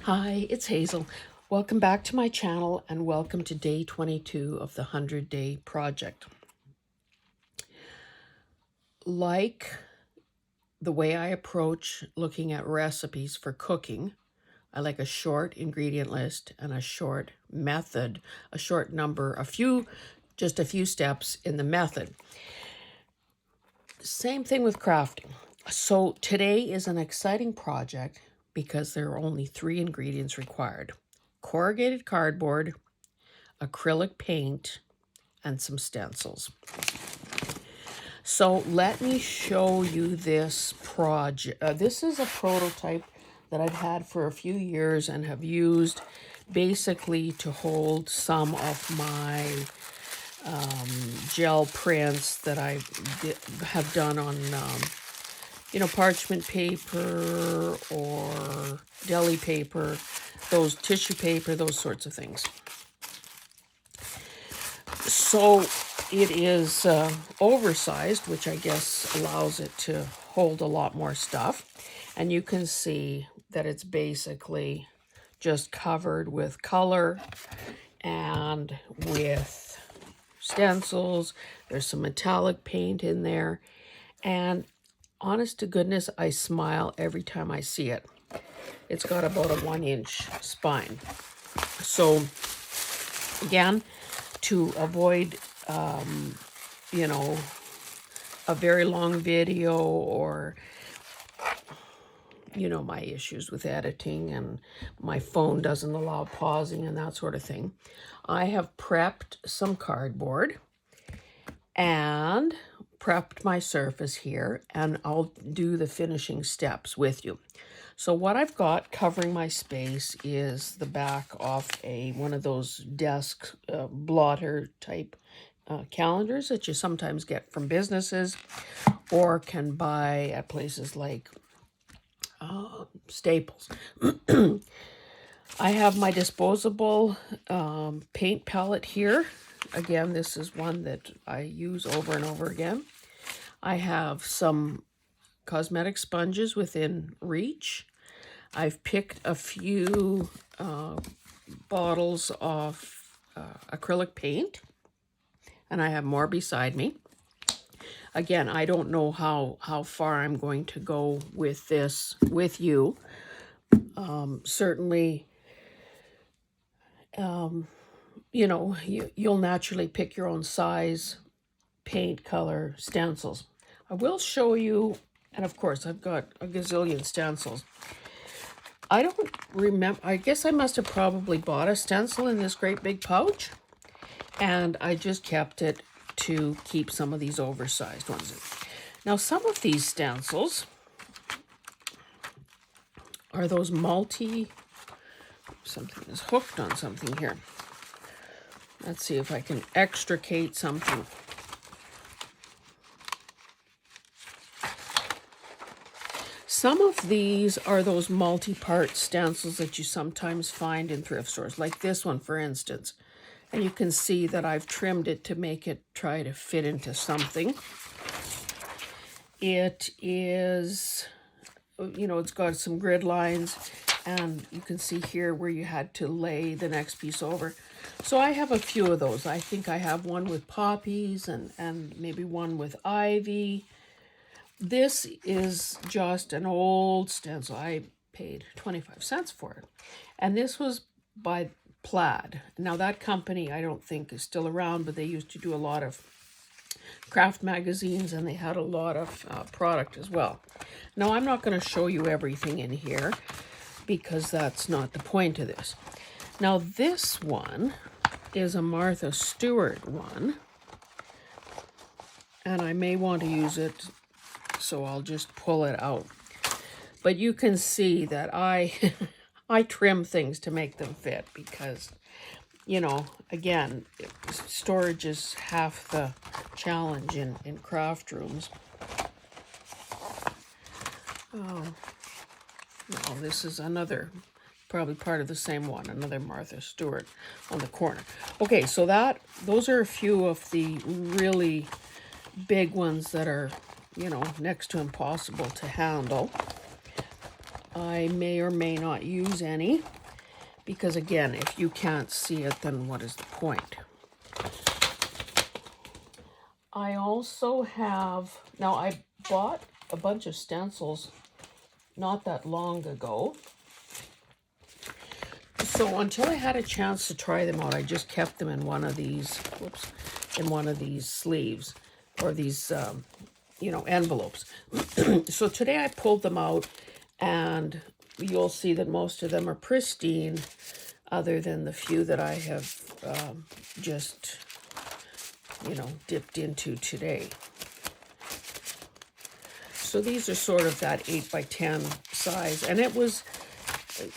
Hi, it's Hazel. Welcome back to my channel and welcome to day 22 of the 100-day project. Like the way I approach looking at recipes for cooking, I like a short ingredient list and a short method, a short number, just a few steps in the method. Same thing with crafting. So today is an exciting project because there are only 3 ingredients required: corrugated cardboard, acrylic paint, and some stencils. So let me show you this project. This is a prototype that I've had for a few years and have used basically to hold some of my gel prints that I have done on, parchment paper or deli paper, those tissue paper, those sorts of things. So it is oversized, which I guess allows it to hold a lot more stuff. And you can see that it's basically just covered with color and with stencils. There's some metallic paint in there. And honest to goodness, I smile every time I see it. It's got about a 1-inch spine. So again, to avoid, a very long video or, my issues with editing and my phone doesn't allow pausing and that sort of thing, I have prepped some cardboard and prepped my surface here, and I'll do the finishing steps with you. So what I've got covering my space is the back of one of those desk blotter type calendars that you sometimes get from businesses or can buy at places like Staples. I have my disposable paint palette here. Again, this is one that I use over and over again. I have some cosmetic sponges within reach. I've picked a few bottles of acrylic paint, and I have more beside me. Again, I don't know how far I'm going to go with this with you. Certainly, you'll naturally pick your own size, paint, color, stencils. I will show you, and of course, I've got a gazillion stencils. I don't remember, I guess I must have probably bought a stencil in this great big pouch, and I just kept it to keep some of these oversized ones in. Now, some of these stencils are those something is hooked on something here. Let's see if I can extricate something. Some of these are those multi-part stencils that you sometimes find in thrift stores, like this one, for instance. And you can see that I've trimmed it to make it try to fit into something. It is, it's got some grid lines, and you can see here where you had to lay the next piece over. So I have a few of those. I think I have one with poppies and maybe one with ivy. This is just an old stencil. I paid 25 cents for it. And this was by Plaid. Now that company I don't think is still around, but they used to do a lot of craft magazines, and they had a lot of product as well. Now I'm not going to show you everything in here because that's not the point of this. Now this one is a Martha Stewart one, and I may want to use it, so I'll just pull it out. But you can see that I trim things to make them fit because, again, storage is half the challenge in craft rooms. Oh, no, this is another, probably part of the same one, another Martha Stewart on the corner. Okay, so those are a few of the really big ones that are, next to impossible to handle. I may or may not use any, because again, if you can't see it, then what is the point? I also have, now I bought a bunch of stencils not that long ago. So until I had a chance to try them out, I just kept them in one of these, whoops, in one of these sleeves, or these, you know, envelopes. So today I pulled them out, and you'll see that most of them are pristine, other than the few that I have just, you know, dipped into today. So these are sort of that 8x10 size, and it was,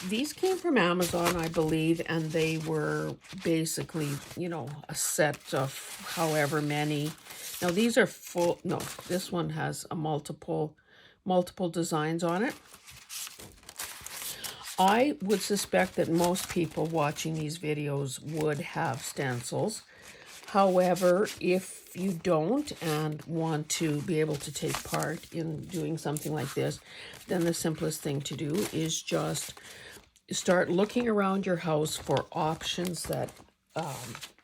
these came from Amazon, I believe, and they were basically, you know, a set of however many. Now these are full, no, this one has a multiple designs on it. I would suspect that most people watching these videos would have stencils. However, if you don't and want to be able to take part in doing something like this, then the simplest thing to do is just start looking around your house for options that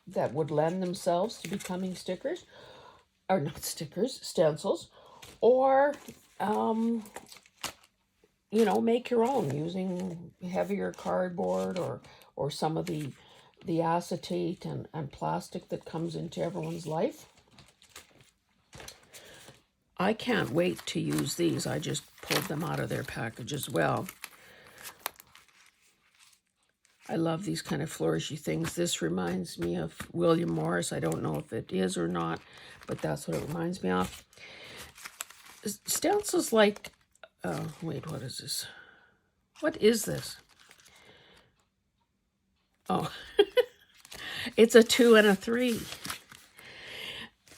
that would lend themselves to becoming stickers, or not stickers, stencils, or you know, make your own using heavier cardboard or some of the acetate and plastic that comes into everyone's life. I can't wait to use these. I just pulled them out of their package as well. I love these kind of flourishy things. This reminds me of William Morris. I don't know if it is or not, but that's what it reminds me of. Stencils like, wait, what is this? What is this? Oh, it's a 2 and a 3.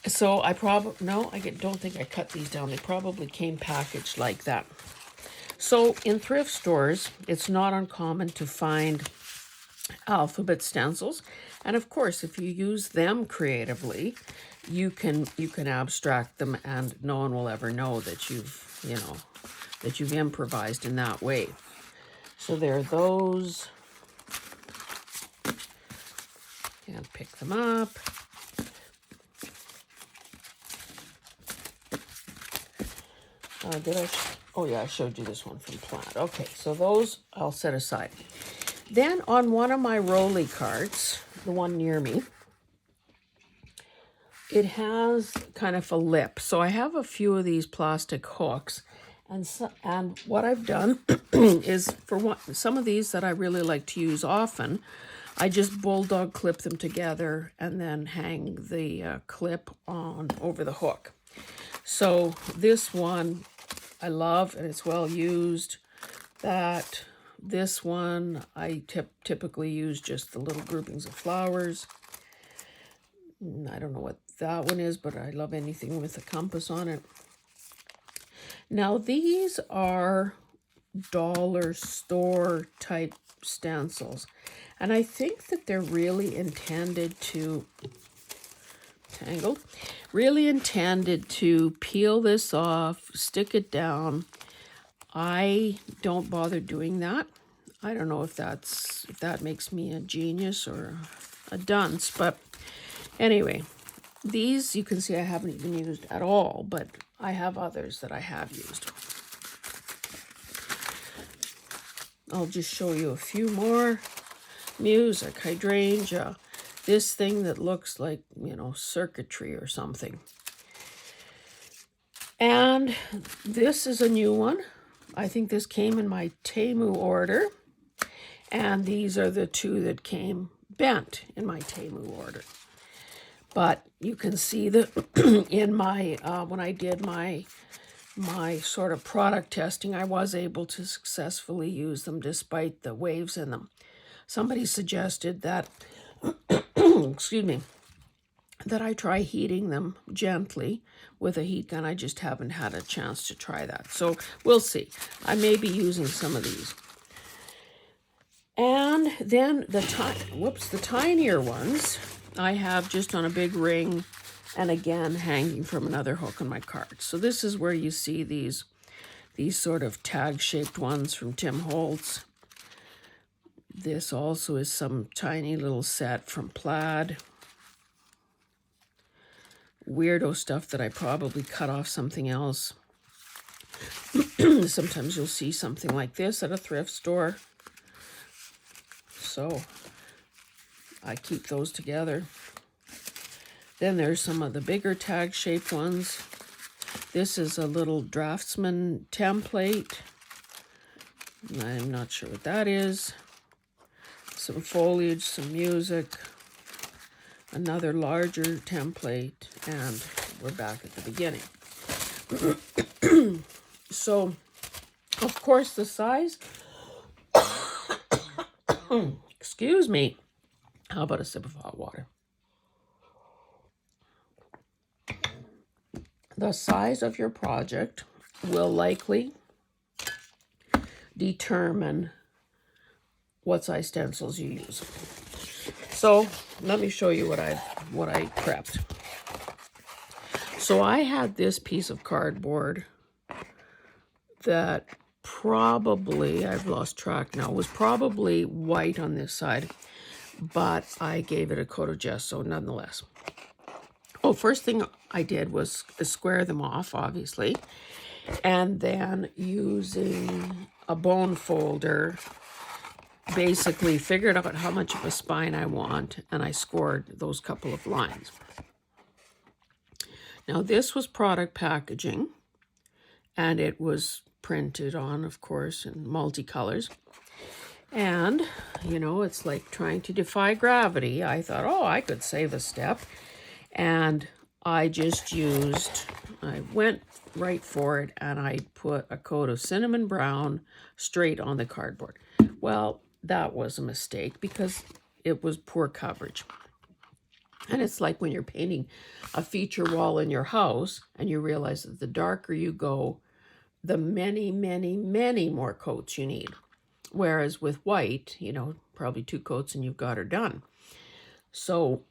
So I probably, no, don't think I cut these down. They probably came packaged like that. So in thrift stores, it's not uncommon to find alphabet stencils. And of course, if you use them creatively, you can abstract them and no one will ever know that you've, you know, that you've improvised in that way. So there are those. And pick them up. Oh yeah, I showed you this one from Plant. Okay, so those I'll set aside. Then on one of my Rolly carts, the one near me, it has kind of a lip. So I have a few of these plastic hooks. And what I've done is, for some of these that I really like to use often, I just bulldog clip them together and then hang the clip on over the hook. So this one I love, and it's well used. This one I typically use just the little groupings of flowers. I don't know what that one is, but I love anything with a compass on it. Now these are dollar store type stencils, and I think that they're really intended to really intended to peel this off, stick it down. I don't bother doing that. I don't know if that makes me a genius or a dunce, but anyway, these you can see I haven't even used at all, but I have others that I have used. I'll just show you a few more. Music, hydrangea, this thing that looks like, you know, circuitry or something. And this is a new one. I think this came in my Temu order. And these are the two that came bent in my Temu order. But you can see that in my, when I did my sort of product testing, I was able to successfully use them despite the waves in them. Somebody suggested that, excuse me, that I try heating them gently with a heat gun. I just haven't had a chance to try that. So we'll see. I may be using some of these. And then the tinier ones I have just on a big ring, and again hanging from another hook on my card. So this is where you see these these sort of tag-shaped ones from Tim Holtz. This also is some tiny little set from Plaid. Weirdo stuff that I probably cut off something else. Sometimes you'll see something like this at a thrift store. So I keep those together. Then there's some of the bigger tag-shaped ones. This is a little Draftsman template. I'm not sure what that is. Some foliage, some music, another larger template, and we're back at the beginning. So, of course, the size, excuse me, how about a sip of hot water? The size of your project will likely determine what size stencils you use. So let me show you what I prepped. So I had this piece of cardboard that probably, I've lost track now, was probably white on this side, but I gave it a coat of gesso nonetheless. Oh, first thing I did was square them off, obviously, and then using a bone folder, basically figured out how much of a spine I want, and I scored those couple of lines. Now, this was product packaging, and it was printed on, of course, in multicolors. And, you know, it's like trying to defy gravity. I thought, oh, I could save a step. And I just I went right for it, and I put a coat of cinnamon brown straight on the cardboard. Well, that was a mistake because it was poor coverage. And it's like when you're painting a feature wall in your house and you realize that the darker you go, the many, many, many more coats you need. Whereas with white, you know, probably 2 coats and you've got her done. So,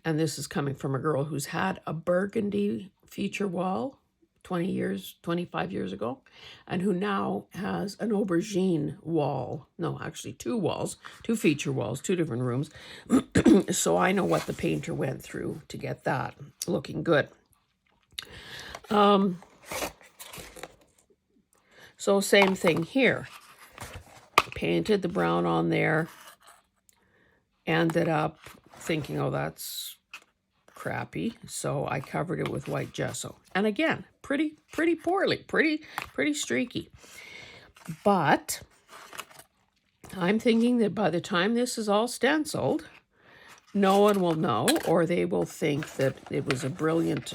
and this is coming from a girl who's had a burgundy feature wall 25 years ago, and who now has an aubergine wall. No, actually 2 walls, 2 feature walls, 2 different rooms. So I know what the painter went through to get that looking good. So same thing here. Painted the brown on there, ended up thinking, oh, that's crappy, so I covered it with white gesso. And again, pretty poorly, pretty streaky. But I'm thinking that by the time this is all stenciled, no one will know, or they will think that it was a brilliant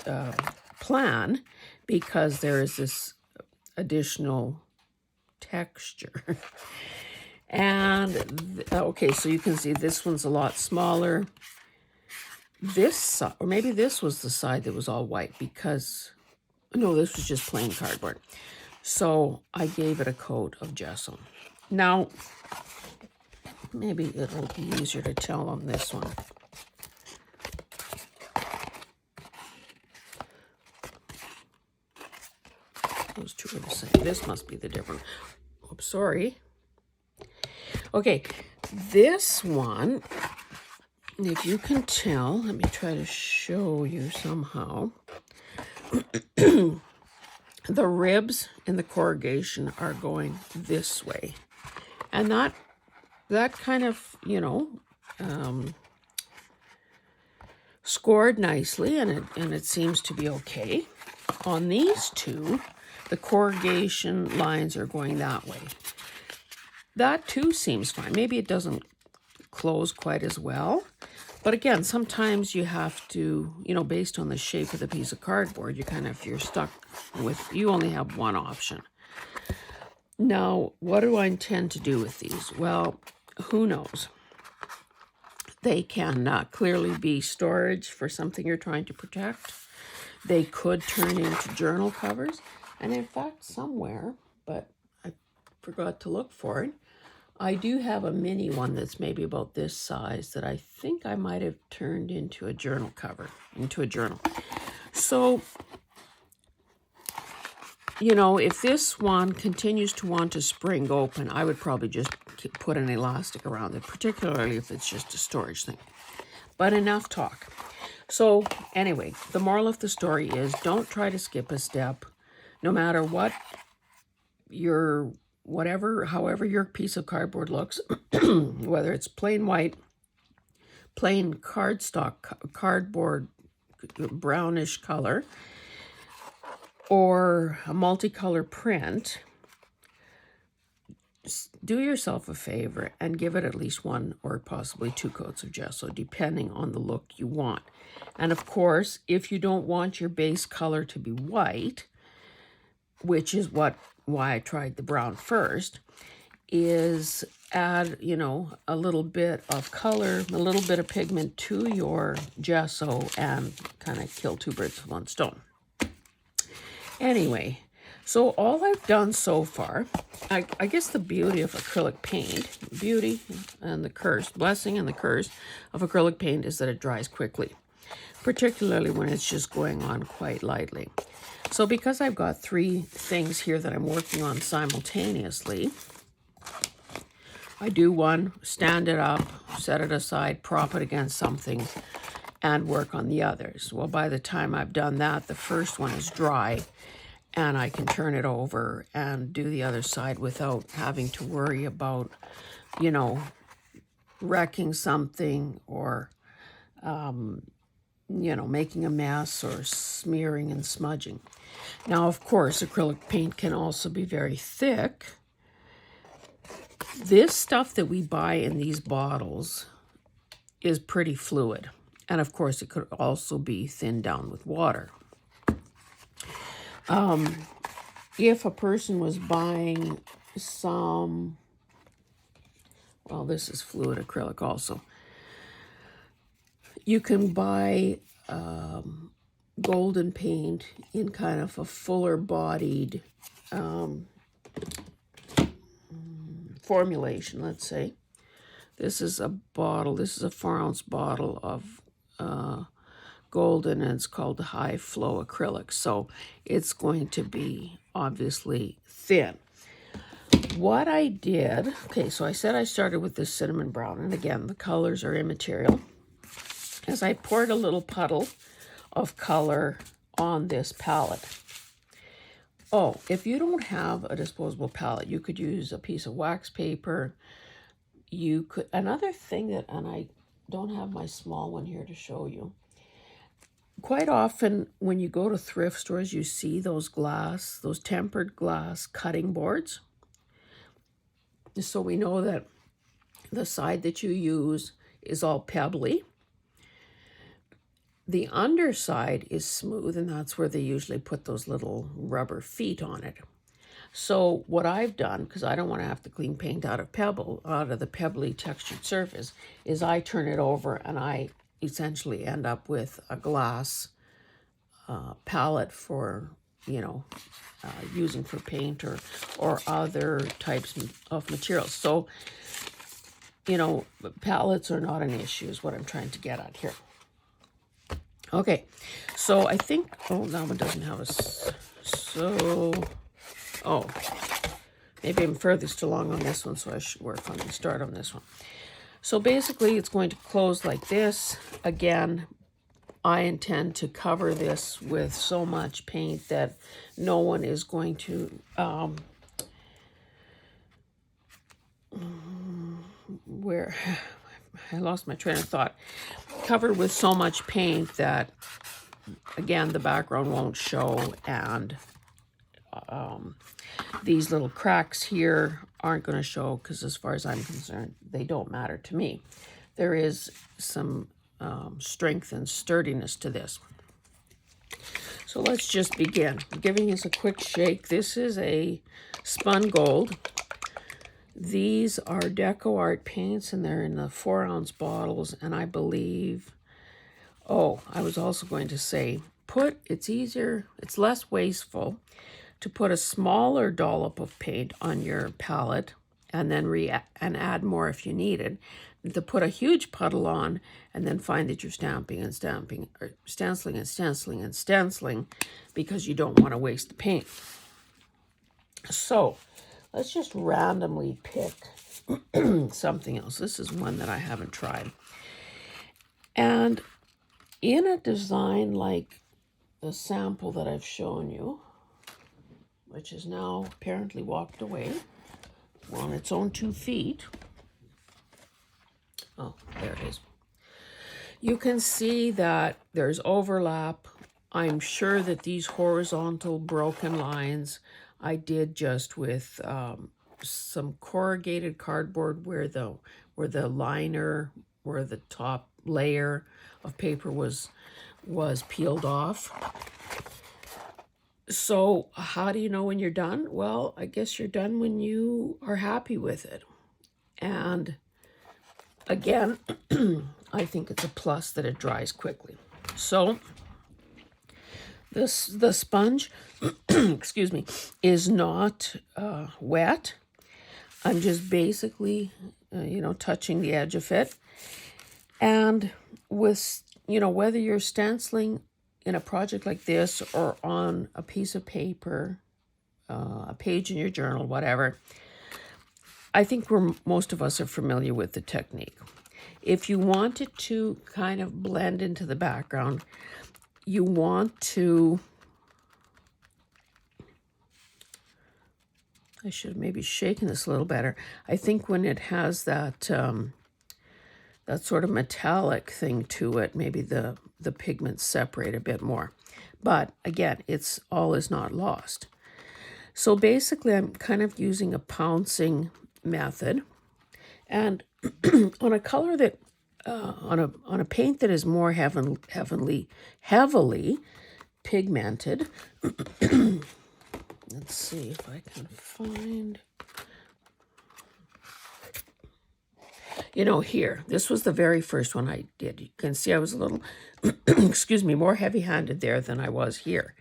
plan because there is this additional texture. And okay, so you can see this one's a lot smaller. This side, or maybe this was the side that was all white, because no, this was just plain cardboard. So I gave it a coat of gesso. Now, maybe it'll be easier to tell on this one. Those two are the same. This must be the different. Oops, sorry. Okay, this one, if you can tell, let me try to show you somehow. The ribs in the corrugation are going this way. And that kind of, you know, scored nicely, and it seems to be okay. On these two, the corrugation lines are going that way. That too seems fine. Maybe it doesn't close quite as well. But again, sometimes you have to, you know, based on the shape of the piece of cardboard, you're stuck with, you only have one option. Now, what do I intend to do with these? Well, who knows? They can clearly be storage for something you're trying to protect. They could turn into journal covers. And in fact, somewhere, but I forgot to look for it, I do have a mini one that's maybe about this size that I think I might have turned into a journal cover, into a journal. So you know, if this one continues to want to spring open, I would probably just put an elastic around it, particularly if it's just a storage thing. But enough talk. So anyway, the moral of the story is don't try to skip a step. No matter what your, however your piece of cardboard looks, whether it's plain white, plain cardboard, brownish color, or a multicolor print, do yourself a favor and give it at least one or possibly 2 coats of gesso, depending on the look you want. And of course, if you don't want your base color to be white, which is why I tried the brown first, is add, you know, a little bit of color, a little bit of pigment to your gesso and kind of kill 2 birds with 1 stone. Anyway, so all I've done so far, I guess the beauty of acrylic paint, beauty and the curse, blessing and the curse of acrylic paint is that it dries quickly, particularly when it's just going on quite lightly. So because I've got 3 things here that I'm working on simultaneously, I do one, stand it up, set it aside, prop it against something, and work on the others. Well, by the time I've done that, the first one is dry, and I can turn it over and do the other side without having to worry about, you know, wrecking something or, you know, making a mess or smearing and smudging. Now, of course, acrylic paint can also be very thick. This stuff that we buy in these bottles is pretty fluid. And of course, it could also be thinned down with water. If a person was buying some, well, this is fluid acrylic also. You can buy golden paint in kind of a fuller bodied formulation, let's say. This is a bottle, this is a 4-ounce bottle of golden, and it's called the high flow acrylic. So it's going to be obviously thin. What I did, okay, so I said I started with this cinnamon brown, and again, the colors are immaterial. As I poured a little puddle of color on this palette. Oh, if you don't have a disposable palette, you could use a piece of wax paper. You could, another thing that, and I don't have my small one here to show you. Quite often when you go to thrift stores, you see those tempered glass cutting boards. So we know that the side that you use is all pebbly. The underside is smooth, and that's where they usually put those little rubber feet on it. So what I've done, because I don't want to have to clean paint out of the pebbly textured surface, is I turn it over and I essentially end up with a glass palette for, you know, using for paint or other types of materials. So, you know, palettes are not an issue is what I'm trying to get at here. Okay, so I think, oh, that one doesn't have oh, maybe I'm furthest along on this one, so I should start on this one. So basically, it's going to close like this. Again, I intend to cover this with so much paint that no one is going to, where, I lost my train of thought. Covered with so much paint that, again, the background won't show, and these little cracks here aren't going to show because, as far as I'm concerned, they don't matter to me. There is some strength and sturdiness to this. So let's just begin. I'm giving this a quick shake. This is a spun gold. These are Deco Art paints, and they're in the 4-ounce bottles, and I believe, oh, I was also going to say, it's less wasteful to put a smaller dollop of paint on your palette and then add more if you need it, than to put a huge puddle on and then find that you're stamping and stamping, or stenciling and stenciling and stenciling because you don't want to waste the paint. So let's just randomly pick something else. This is one that I haven't tried. And in a design like the sample that I've shown you, which is now apparently walked away on its own 2 feet. Oh, there it is. You can see that there's overlap. I'm sure that these horizontal broken lines I did just with some corrugated cardboard where the liner, where the top layer of paper was peeled off. So how do you know when you're done? Well, I guess you're done when you are happy with it. And again, I think it's a plus that it dries quickly. So the sponge, excuse me, is not wet. I'm just basically, touching the edge of it. And with, whether you're stenciling in a project like this or on a piece of paper, a page in your journal, whatever, I think most of us are familiar with the technique. If you want it to kind of blend into the background, you want to, I should have maybe shaken this a little better. I think when it has that that sort of metallic thing to it, maybe the pigments separate a bit more. But again, it's all is not lost. So basically, I'm kind of using a pouncing method, and on a color that on a paint that is more heavily pigmented. Let's see if I can find. Here, this was the very first one I did. You can see I was a little, excuse me, more heavy-handed there than I was here.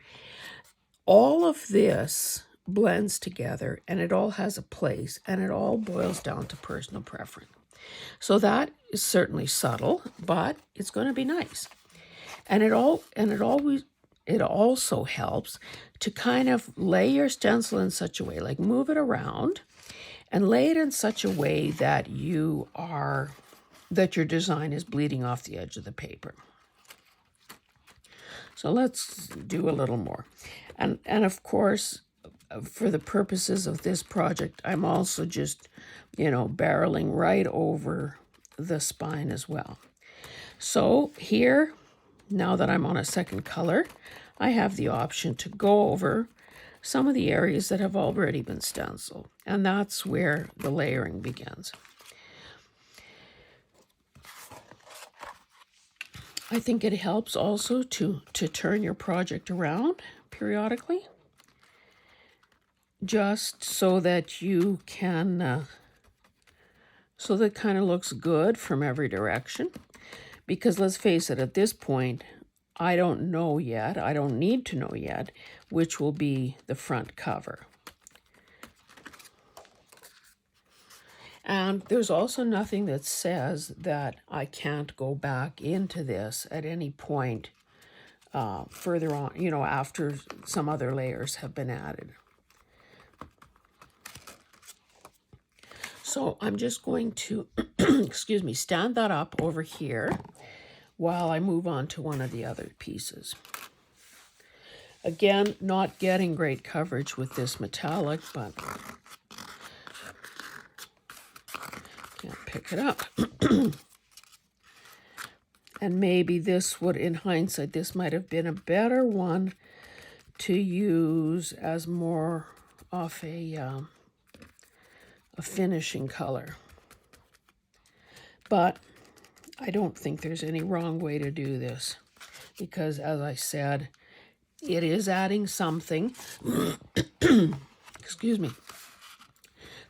All of this blends together, and it all has a place, and it all boils down to personal preference. So that is certainly subtle, but it's going to be nice. And it also helps to kind of lay your stencil in such a way, like move it around and lay it in such a way that your design is bleeding off the edge of the paper. So let's do a little more. And of course, for the purposes of this project, I'm also just, barreling right over the spine as well. So here, now that I'm on a second color, I have the option to go over some of the areas that have already been stenciled. And that's where the layering begins. I think it helps also to turn your project around periodically, just so that you can, so that it kind of looks good from every direction. Because let's face it, at this point, I don't know yet, I don't need to know yet, which will be the front cover. And there's also nothing that says that I can't go back into this at any point further on, after some other layers have been added. So I'm just going to, excuse me, stand that up over here while I move on to one of the other pieces. Again, not getting great coverage with this metallic, but can't pick it up. And maybe this would, in hindsight, this might have been a better one to use as more of a finishing color. But I don't think there's any wrong way to do this, because as I said, it is adding something. Excuse me.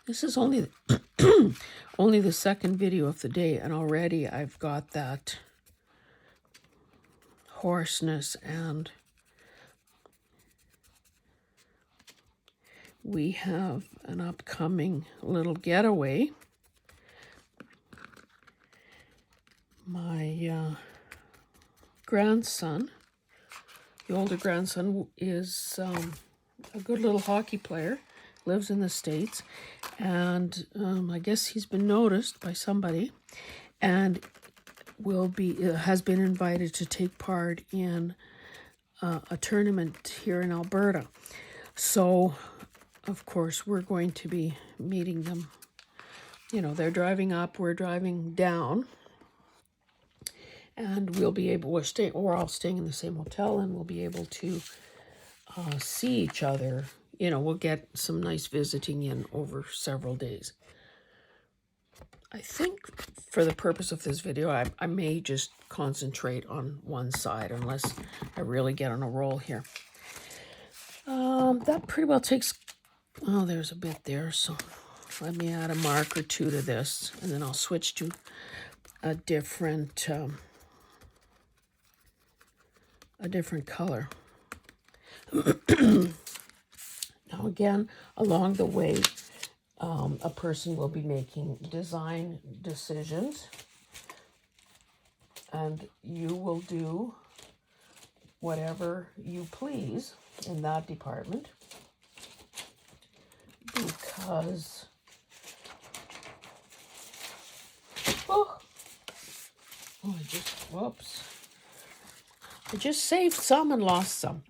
This is only only the second video of the day, and already I've got that hoarseness, and we have an upcoming little getaway. My grandson, the older grandson, is a good little hockey player, lives in the States, and I guess he's been noticed by somebody, and has been invited to take part in a tournament here in Alberta. So, of course, we're going to be meeting them. You know, they're driving up, we're driving down, and we're all staying in the same hotel, and we'll be able to see each other. You know, we'll get some nice visiting in over several days. I think for the purpose of this video, I may just concentrate on one side unless I really get on a roll here. That pretty well takes, oh, there's a bit there, so let me add a mark or two to this, and then I'll switch to a different color. Now again, along the way, a person will be making design decisions, and you will do whatever you please in that department, because I just saved some and lost some.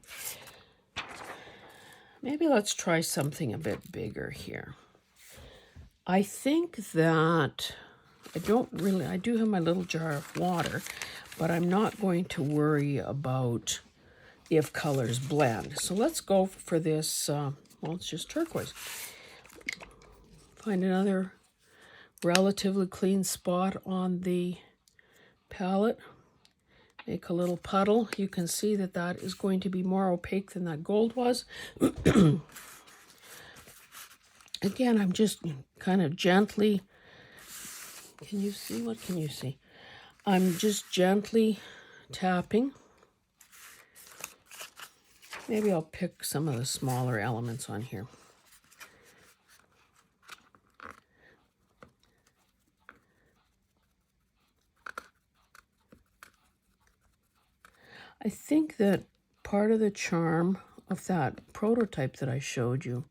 Maybe let's try something a bit bigger here. I think that I do have my little jar of water, but I'm not going to worry about if colors blend. So let's go for this, well, it's just turquoise. Find another relatively clean spot on the palette. Make a little puddle. You can see that that is going to be more opaque than that gold was. Again, I'm just kind of gently, can you see? What can you see? I'm just gently tapping. Maybe I'll pick some of the smaller elements on here. I think that part of the charm of that prototype that I showed you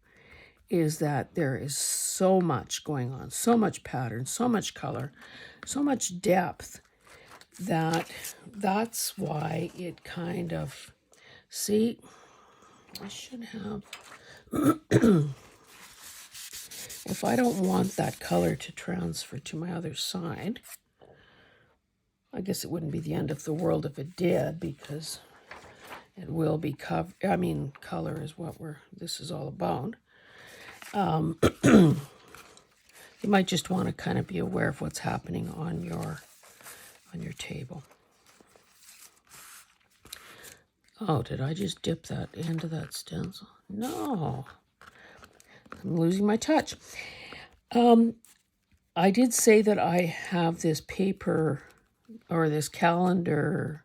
is that there is so much going on, so much pattern, so much color, so much depth, that's why it kind of, see, I should have, if I don't want that color to transfer to my other side, I guess it wouldn't be the end of the world if it did, because it will be color is what this is all about. You might just want to kind of be aware of what's happening on your table. Oh, did I just dip that into that stencil? No, I'm losing my touch. I did say that I have this paper or this calendar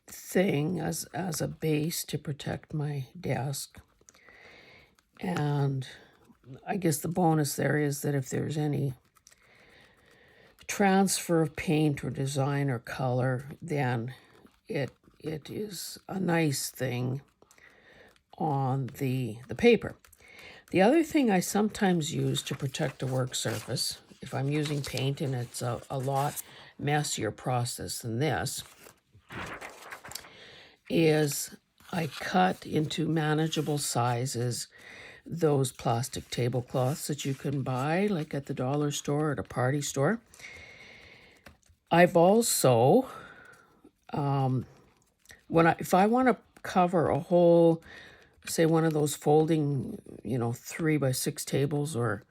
thing as a base to protect my desk. And I guess the bonus there is that if there's any transfer of paint or design or color, then it is a nice thing on the paper. The other thing I sometimes use to protect a work surface, if I'm using paint and it's a lot messier process than this, is I cut into manageable sizes those plastic tablecloths that you can buy, like at the dollar store or at a party store. I've also, if I want to cover a whole, say one of those folding, 3x6 tables or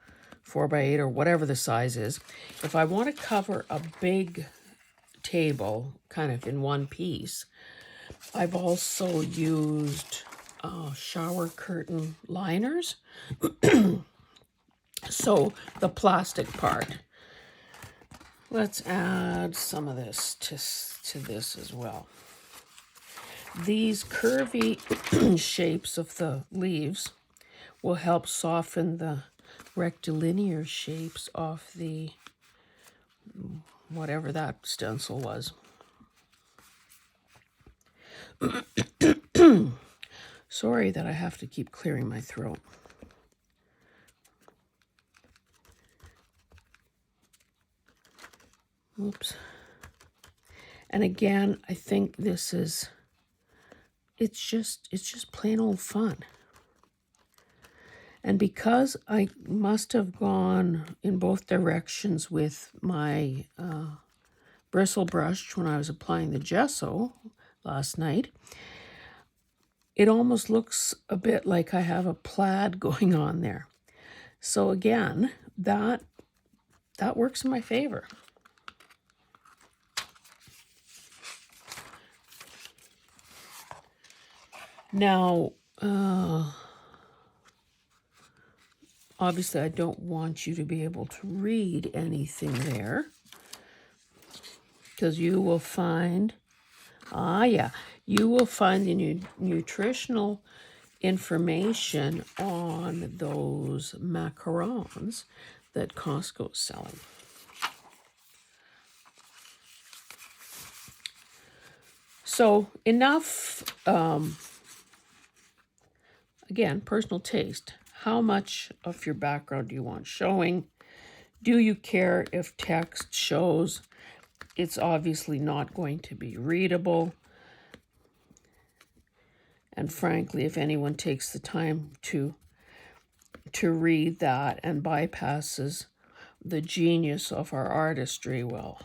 4x8 or whatever the size is, if I want to cover a big table kind of in one piece, I've also used shower curtain liners. So the plastic part. Let's add some of this to this as well. These curvy shapes of the leaves will help soften the rectilinear shapes of the whatever that stencil was. Sorry that I have to keep clearing my throat. Oops. And again, I think this is, it's just plain old fun. And because I must have gone in both directions with my bristle brush when I was applying the gesso last night, it almost looks a bit like I have a plaid going on there. So again, that works in my favor. Now, obviously I don't want you to be able to read anything there, because you will find, you will find the nutritional information on those macarons that Costco's selling. So enough, again, personal taste. How much of your background do you want showing? Do you care if text shows? It's obviously not going to be readable. And frankly, if anyone takes the time to read that and bypasses the genius of our artistry, well,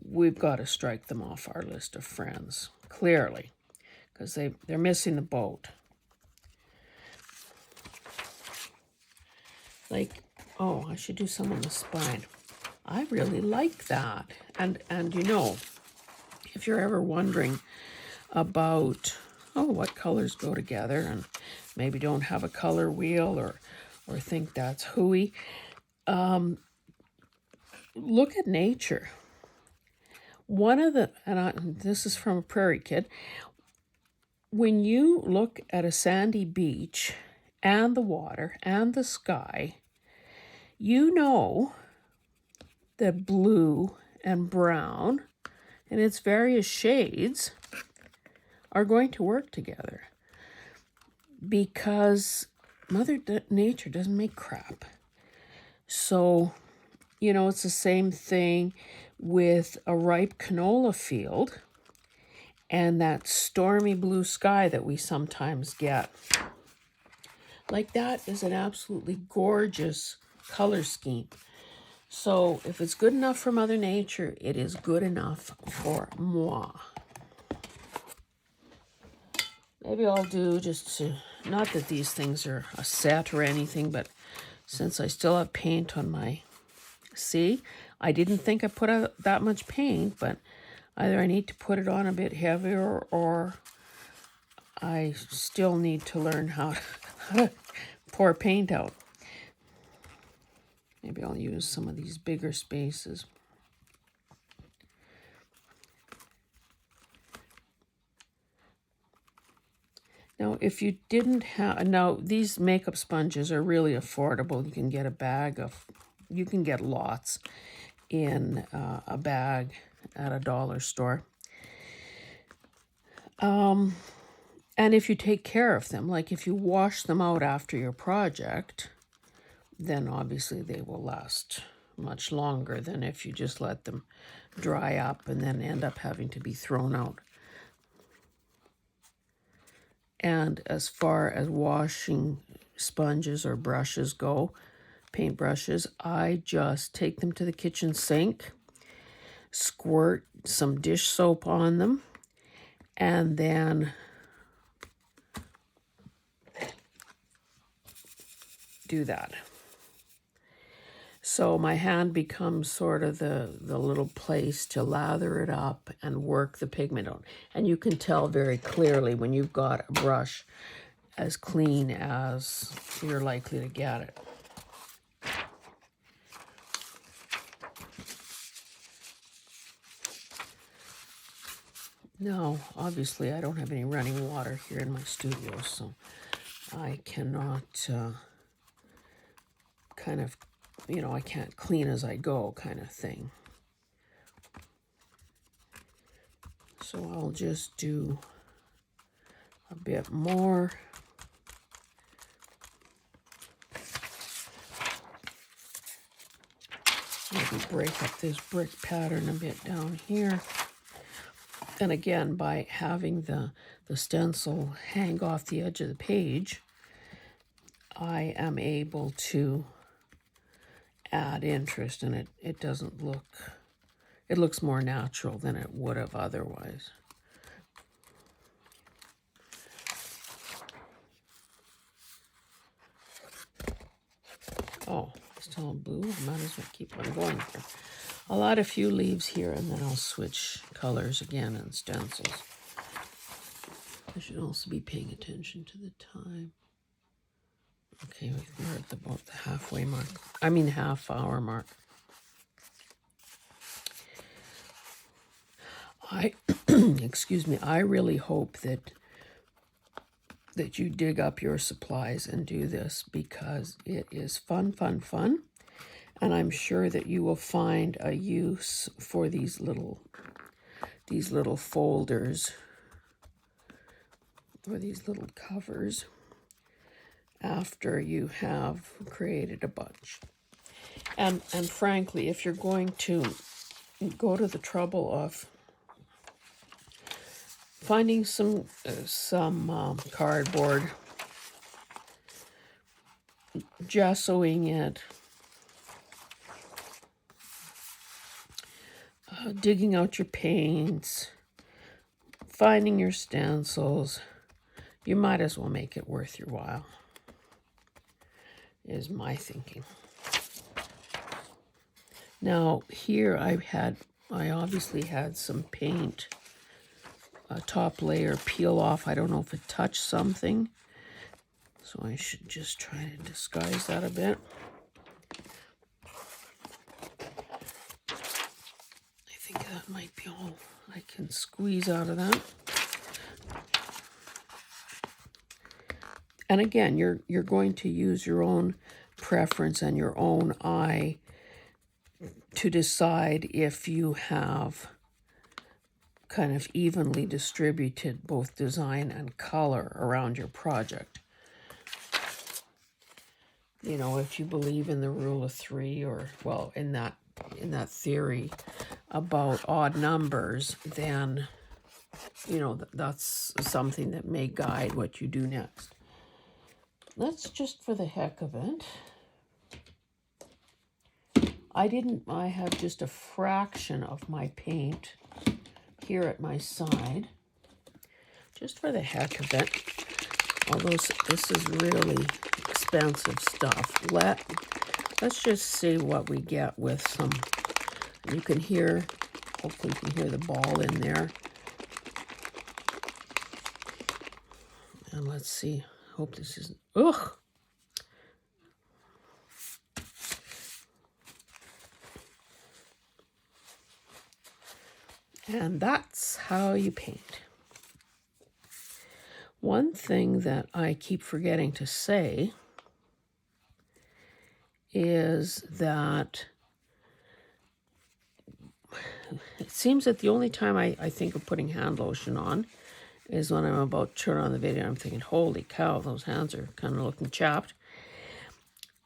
we've got to strike them off our list of friends, clearly, because they're missing the boat. Like, oh, I should do some on the spine. I really like that. And you know, if you're ever wondering about, oh, what colors go together, and maybe don't have a color wheel or think that's hooey, look at nature. One of the, this is from a Prairie Kid, when you look at a sandy beach and the water and the sky, you know that blue and brown and its various shades are going to work together, because Mother Nature doesn't make crap. So, you know, it's the same thing with a ripe canola field and that stormy blue sky that we sometimes get. Like, that is an absolutely gorgeous color scheme. So if it's good enough for Mother Nature, it is good enough for moi. Maybe I'll do just to, not that these things are a set or anything, but since I still have paint on my, see, I didn't think I put out that much paint, but either I need to put it on a bit heavier, or I still need to learn how to pour paint out. Maybe I'll use some of these bigger spaces. Now, if you didn't have, now these makeup sponges are really affordable. You can get a bag of, you can get lots in a bag at a dollar store. And if you take care of them, like if you wash them out after your project, then obviously they will last much longer than if you just let them dry up and then end up having to be thrown out. And as far as washing sponges or brushes go, paint brushes, I just take them to the kitchen sink, squirt some dish soap on them, and then do that. So my hand becomes sort of the little place to lather it up and work the pigment on. And you can tell very clearly when you've got a brush as clean as you're likely to get it. Now, obviously, I don't have any running water here in my studio, so I cannot kind of, you know, I can't clean as I go kind of thing. So I'll just do a bit more. maybe break up this brick pattern a bit down here. And again, by having the stencil hang off the edge of the page, I am able to add interest, and it doesn't look, it looks more natural than it would have otherwise. Oh, still blue. Might as well keep on going here. I'll add a few leaves here, and then I'll switch colors again in stencils. I should also be paying attention to the time. Okay, we're at about the halfway mark. I mean, half-hour mark. Excuse me, I really hope that you dig up your supplies and do this, because it is fun, fun, fun. And I'm sure that you will find a use for these little folders, or these little covers, after you have created a bunch. And frankly, if you're going to go to the trouble of finding some cardboard, gessoing it, digging out your paints, finding your stencils, you might as well make it worth your while, is my thinking. Now here I obviously had some paint, top layer peel off. I don't know if it touched something, so I should just try to disguise that a bit. I think that might be all I can squeeze out of that. And again, you're going to use your own preference and your own eye to decide if you have kind of evenly distributed both design and color around your project. You know, if you believe in the rule of three, or, well, in that theory about odd numbers, then, you know, that's something that may guide what you do next. Let's just, for the heck of it, I have just a fraction of my paint here at my side, just for the heck of it. Although this is really expensive stuff. Let's just see what we get with some. You can hear, hopefully you can hear the ball in there. And let's see. Hope this isn't. Ugh. And that's how you paint. One thing that I keep forgetting to say is that it seems that the only time I think of putting hand lotion on is when I'm about to turn on the video. I'm thinking, holy cow, those hands are kind of looking chapped.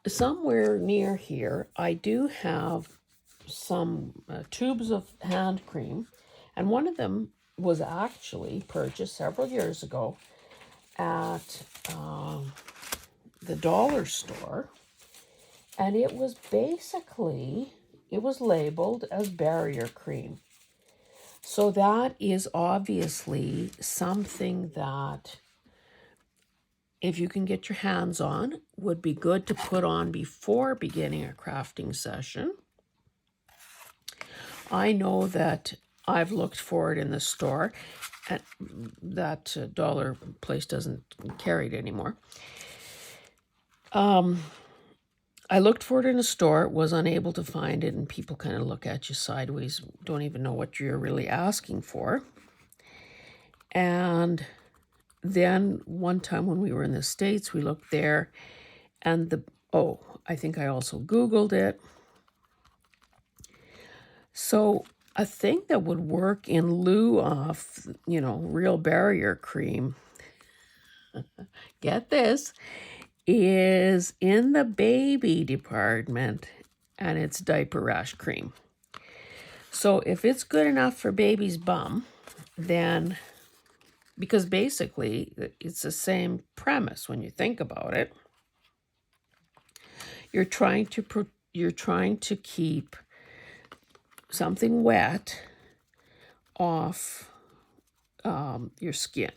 Somewhere near here, I do have some tubes of hand cream, and one of them was actually purchased several years ago at the dollar store, and it was basically, it was labeled as barrier cream. So that is obviously something that, if you can get your hands on, would be good to put on before beginning a crafting session. I know that I've looked for it in the store, and that dollar place doesn't carry it anymore. I looked for it in a store, was unable to find it, and people kind of look at you sideways, don't even know what you're really asking for. And then one time when we were in the States, we looked there, and I think I also Googled it. So a thing that would work in lieu of, you know, real barrier cream, get this, is in the baby department. and it's diaper rash cream. So if it's good enough for baby's bum, then, because basically it's the same premise when you think about it, you're trying to keep something wet off your skin.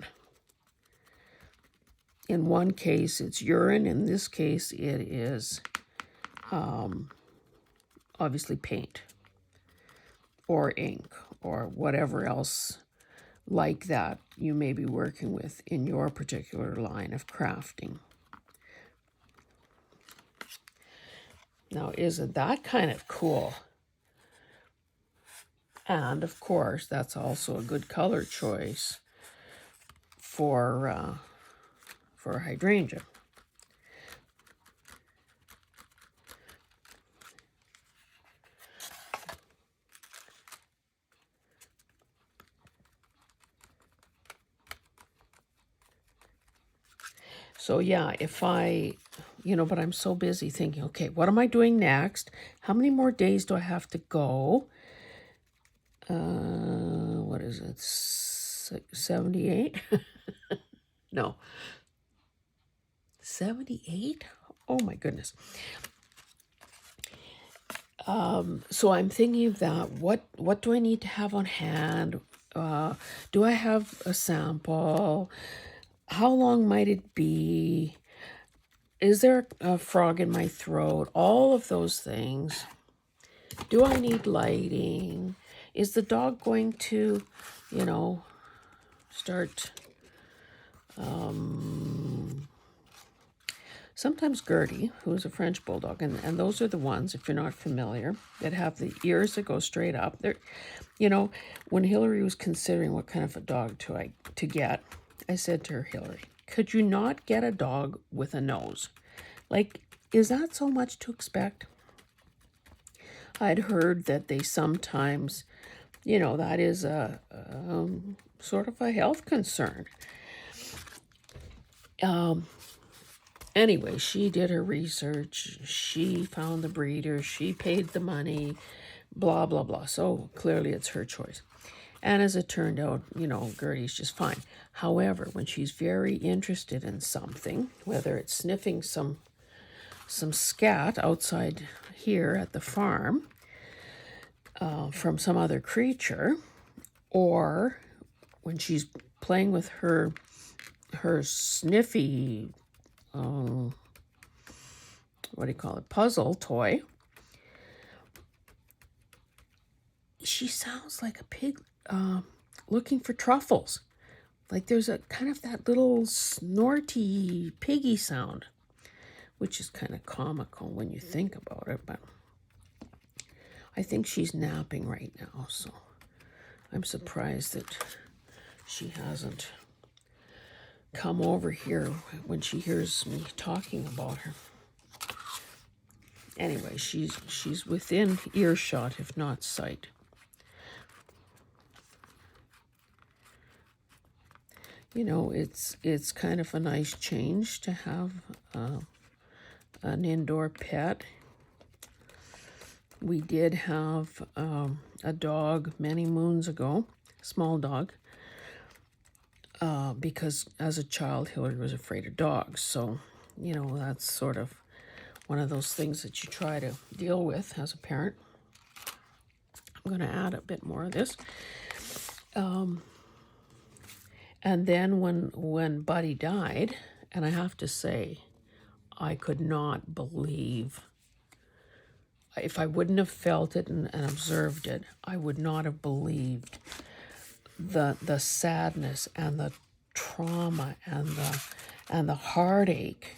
In one case, it's urine. In this case, it is obviously paint or ink or whatever else like that you may be working with in your particular line of crafting. Now, isn't that kind of cool? And of course, that's also a good color choice for hydrangea. So yeah, if I, but I'm so busy thinking, okay, what am I doing next? How many more days do I have to go? What is it? 78? No. 78? Oh my goodness. So I'm thinking of that. What do I need to have on hand? Do I have a sample? How long might it be? Is there a frog in my throat? All of those things. Do I need lighting? Is the dog going to, start... Sometimes Gertie, who is a French bulldog, and those are the ones, if you're not familiar, that have the ears that go straight up. They're, when Hillary was considering what kind of a dog to get, I said to her, Hillary, could you not get a dog with a nose? Like, is that so much to expect? I'd heard that they sometimes, that is a sort of a health concern. Anyway, she did her research. She found the breeder. She paid the money, blah, blah, blah. So clearly it's her choice. And as it turned out, Gertie's just fine. However, when she's very interested in something, whether it's sniffing some scat outside here at the farm from some other creature, or when she's playing with her sniffy, puzzle toy, she sounds like a pig looking for truffles. Like there's a kind of that little snorty piggy sound, which is kind of comical when you think about it, but I think she's napping right now, so I'm surprised that she hasn't come over here when she hears me talking about her. Anyway, she's within earshot, if not sight. It's kind of a nice change to have an indoor pet. We did have a dog many moons ago, small dog, because as a child, Hillary was afraid of dogs. So, that's sort of one of those things that you try to deal with as a parent. I'm going to add a bit more of this. And then when Buddy died, and I have to say, I could not believe, if I wouldn't have felt it and observed it, I would not have believed the sadness and the trauma and the heartache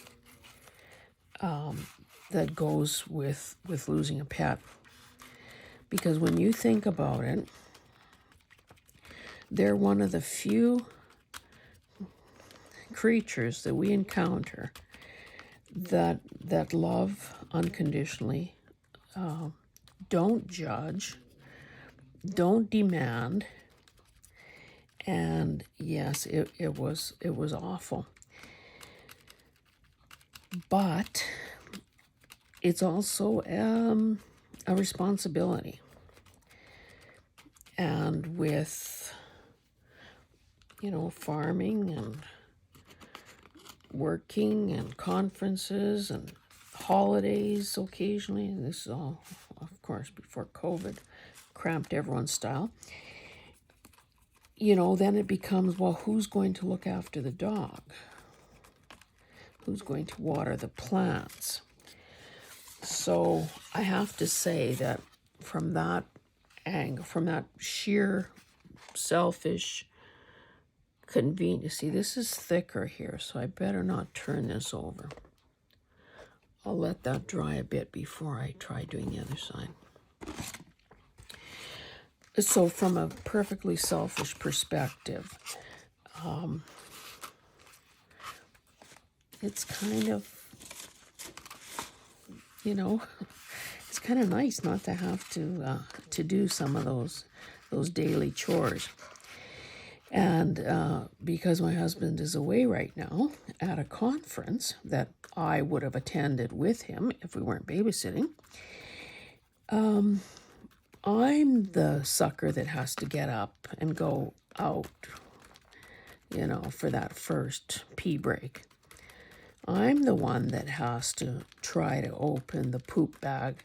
that goes with losing a pet. Because when you think about it, they're one of the few creatures that we encounter that love unconditionally, don't judge, don't demand, and yes, it was awful. But it's also a responsibility. And with, farming and working and conferences and holidays occasionally, and this is all, of course, before COVID cramped everyone's style, then it becomes, well, who's going to look after the dog? Who's going to water the plants? So I have to say that from that angle, from that sheer selfish convenience, see, this is thicker here, so I better not turn this over. I'll let that dry a bit before I try doing the other side. So from a perfectly selfish perspective, it's kind of, it's kind of nice not to have to do some of those daily chores. And because my husband is away right now at a conference that I would have attended with him if we weren't babysitting, I'm the sucker that has to get up and go out, for that first pee break. I'm the one that has to try to open the poop bag.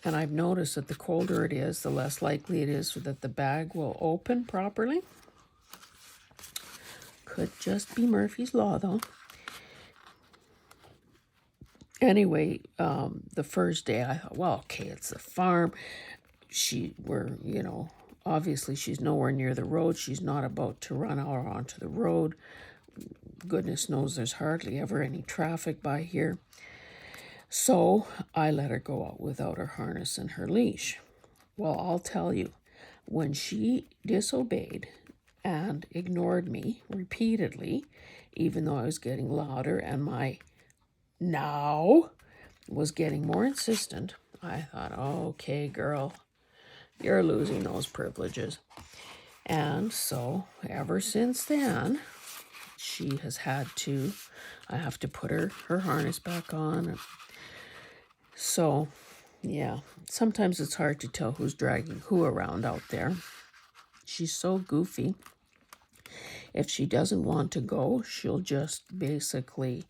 And I've noticed that the colder it is, the less likely it is that the bag will open properly. Could just be Murphy's Law, though. Anyway, the first day I thought, well, okay, it's the farm. Obviously she's nowhere near the road. She's not about to run out onto the road. Goodness knows there's hardly ever any traffic by here. So I let her go out without her harness and her leash. Well, I'll tell you, when she disobeyed and ignored me repeatedly, even though I was getting louder and my now was getting more insistent, I thought, okay, girl, you're losing those privileges. And so ever since then, she has had to, I have to put her harness back on. So, yeah, sometimes it's hard to tell who's dragging who around out there. She's so goofy. If she doesn't want to go, she'll just basically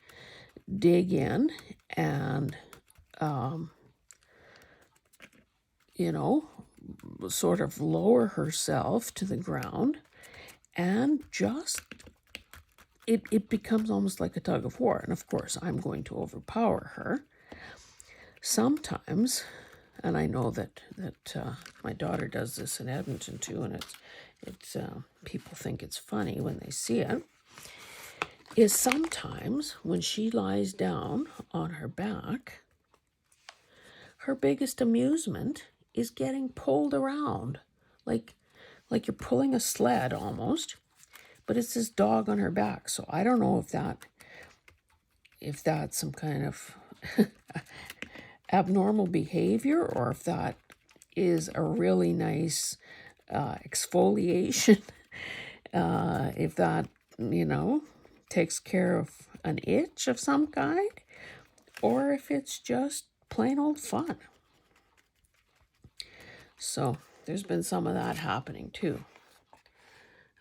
dig in and, sort of lower herself to the ground, and just, it becomes almost like a tug of war. And of course, I'm going to overpower her. Sometimes, and I know that my daughter does this in Edmonton too, and it's people think it's funny when they see it, is sometimes when she lies down on her back, her biggest amusement is getting pulled around, like you're pulling a sled almost, but it's this dog on her back. So I don't know if that's some kind of abnormal behavior, or if that is a really nice exfoliation, if that, takes care of an itch of some kind, or if it's just plain old fun. So there's been some of that happening too.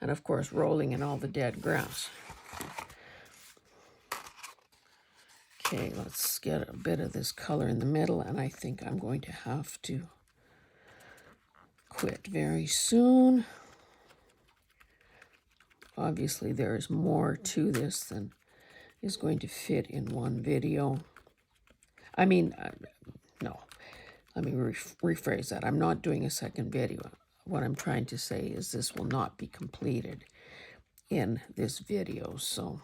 And of course, rolling in all the dead grass. Okay, let's get a bit of this color in the middle, and I think I'm going to have to quit very soon. Obviously, there is more to this than is going to fit in one video. I mean, no, let me rephrase that. I'm not doing a second video. What I'm trying to say is this will not be completed in this video. So